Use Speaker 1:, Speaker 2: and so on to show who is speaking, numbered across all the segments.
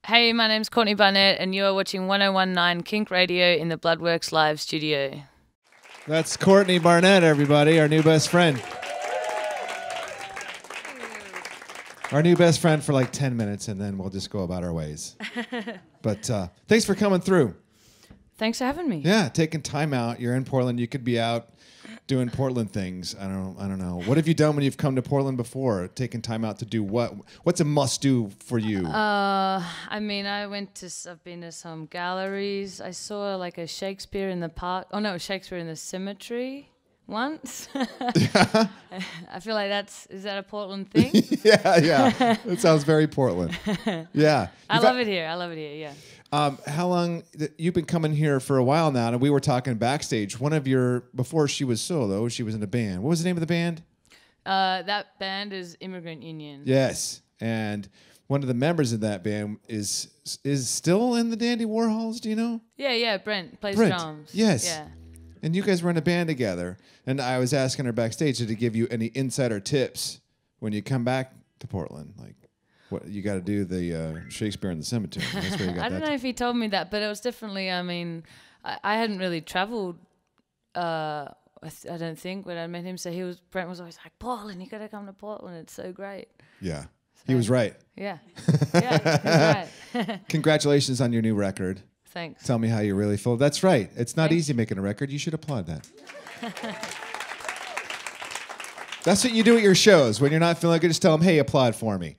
Speaker 1: Hey, my name's Courtney Barnett, and you are watching 101.9 KINK Radio in the Bloodworks live studio.
Speaker 2: That's Courtney Barnett, everybody, our new best friend. Our new best friend for like 10 minutes, and then we'll just go about our ways. But thanks for coming through.
Speaker 1: Thanks for having me.
Speaker 2: Yeah, taking time out. You're in Portland. You could be out doing Portland things. I don't know. What have you done when you've come to Portland before? Taking time out to do what? What's a must-do for you?
Speaker 1: I mean, I've been to some galleries. I saw like a Shakespeare in the park. Oh no, Shakespeare in the cemetery once.
Speaker 2: Yeah.
Speaker 1: I feel like is that a Portland thing?
Speaker 2: yeah. It sounds very Portland. Yeah.
Speaker 1: I love it here, yeah.
Speaker 2: How long you've been coming here for a while now, and we were talking backstage. Before she was solo, she was in a band. What was the name of the band?
Speaker 1: That band is Immigrant Union.
Speaker 2: Yes, and one of the members of that band is still in the Dandy Warhols. Do you know?
Speaker 1: Yeah. Brent plays drums.
Speaker 2: Yes.
Speaker 1: Yeah.
Speaker 2: And you guys were in a band together. And I was asking her backstage to give you any insider tips when you come back to Portland, like. What you got to do the Shakespeare in the cemetery. That's where you got
Speaker 1: I don't know if he told me that, but it was definitely. I mean, I hadn't really traveled. I don't think when I met him. So Brent was always like, Portland, you got to come to Portland. It's so great.
Speaker 2: Yeah, so, he was right.
Speaker 1: Yeah, he was right.
Speaker 2: Congratulations on your new record.
Speaker 1: Thanks.
Speaker 2: Tell me how you really feel. That's right. It's not easy making a record. You should applaud that. That's what you do at your shows. When you're not feeling good, just tell them, hey, applaud for me.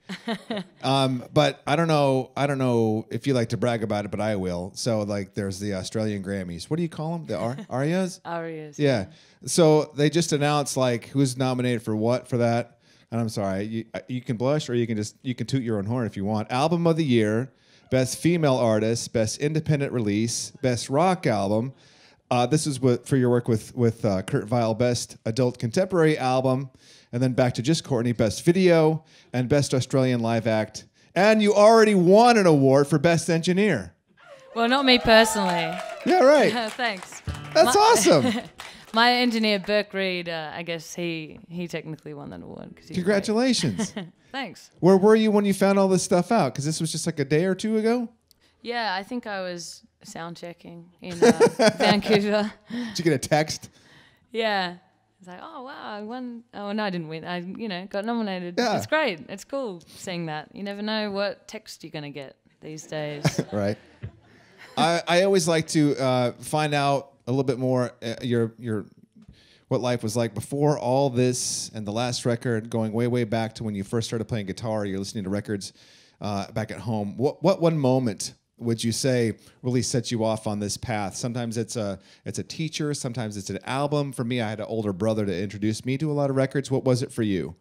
Speaker 2: But I don't know if you like to brag about it, but I will. So, like, there's the Australian Grammys. What do you call them? The Arias?
Speaker 1: Arias.
Speaker 2: Yeah. So they just announced, like, who's nominated for what for that. And I'm sorry. You can blush or you can toot your own horn if you want. Album of the Year, Best Female Artist, Best Independent Release, Best Rock Album. This is for your work with Kurt Vile, Best Adult Contemporary Album, and then back to just Courtney, Best Video, and Best Australian Live Act. And you already won an award for Best Engineer.
Speaker 1: Well, not me personally.
Speaker 2: Yeah, right.
Speaker 1: Thanks.
Speaker 2: That's awesome.
Speaker 1: My engineer, Burke Reed, I guess he technically won that award.
Speaker 2: Congratulations.
Speaker 1: Thanks.
Speaker 2: Where were you when you found all this stuff out? Because this was just like a day or two ago?
Speaker 1: Yeah, I think I was sound checking in Vancouver.
Speaker 2: Did you get a text?
Speaker 1: Yeah. It's like, oh, wow, I won. Oh, no, I didn't win. I, got nominated.
Speaker 2: Yeah.
Speaker 1: It's great. It's cool seeing that. You never know what text you're going to get these days.
Speaker 2: Right. I always like to find out a little bit more your what life was like before all this and the last record, going way, way back to when you first started playing guitar. You're listening to records back at home. What one moment would you say really set you off on this path? Sometimes it's a teacher, sometimes it's an album. For me, I had an older brother to introduce me to a lot of records. What was it for you?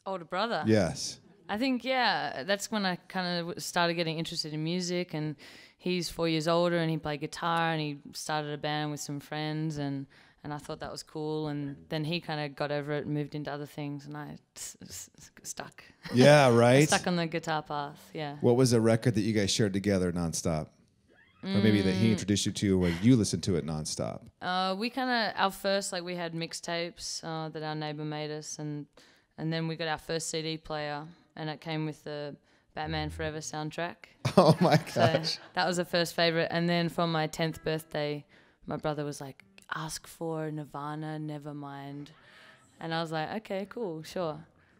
Speaker 1: Older brother?
Speaker 2: Yes.
Speaker 1: I think, that's when I kind of started getting interested in music, and he's 4 years older, and he played guitar, and he started a band with some friends, and I thought that was cool, and then he kind of got over it and moved into other things, and I stuck.
Speaker 2: Yeah, right?
Speaker 1: Stuck on the guitar path, yeah.
Speaker 2: What was a record that you guys shared together nonstop? Or maybe that he introduced you to, or you listened to it nonstop?
Speaker 1: We kind of, our first, like, we had mixtapes that our neighbor made us, and then we got our first CD player, and it came with the Batman Forever soundtrack.
Speaker 2: Oh, my gosh.
Speaker 1: So that was the first favorite, and then for my 10th birthday, my brother was like, ask for Nirvana, Nevermind. And I was like, okay, cool, sure,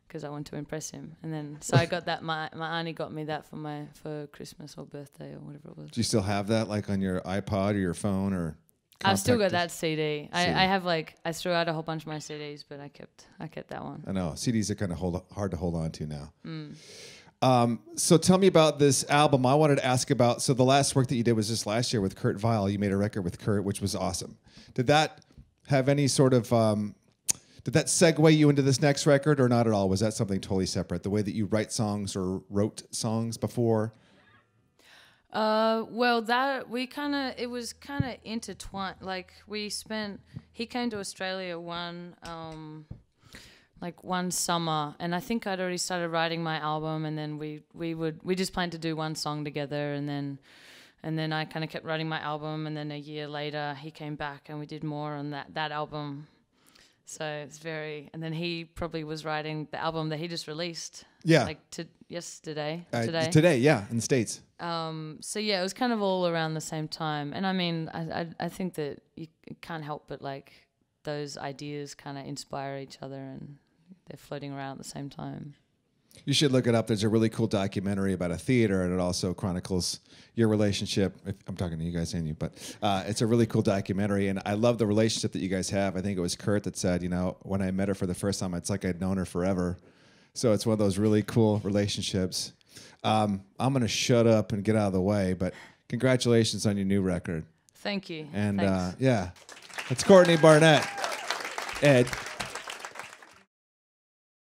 Speaker 1: because I want to impress him. And then, so I got that, my auntie got me that for Christmas or birthday or whatever it was.
Speaker 2: Do you still have that, like, on your iPod or your phone or
Speaker 1: I've still got that CD. I have, like, I threw out a whole bunch of my CDs, but I kept that one.
Speaker 2: I know. CDs are kind of hard to hold on to now. So tell me about this album. I wanted to ask about, so the last work that you did was just last year with Kurt Vile. You made a record with Kurt, which was awesome. Did that have any sort of, did that segue you into this next record or not at all? Was that something totally separate? The way that you write songs or wrote songs before?
Speaker 1: Well, it was kind of intertwined. Like, he came to Australia one summer, and I think I'd already started writing my album, and then we just planned to do one song together, and then I kind of kept writing my album, and then a year later he came back and we did more on that album. So it's very, and then he probably was writing the album that he just released.
Speaker 2: Yeah.
Speaker 1: Like yesterday.
Speaker 2: Today, yeah, in the States.
Speaker 1: So yeah, it was kind of all around the same time. And I mean, I think that you can't help but like those ideas kind of inspire each other and they're floating around at the same time.
Speaker 2: You should look it up. There's a really cool documentary about a theater, and it also chronicles your relationship. I'm talking to you guys and you, but it's a really cool documentary, and I love the relationship that you guys have. I think it was Kurt that said, you know, when I met her for the first time, it's like I'd known her forever. So it's one of those really cool relationships. I'm going to shut up and get out of the way, but congratulations on your new record.
Speaker 1: Thank you.
Speaker 2: And
Speaker 1: Thanks.
Speaker 2: yeah, it's Courtney Barnett. Ed.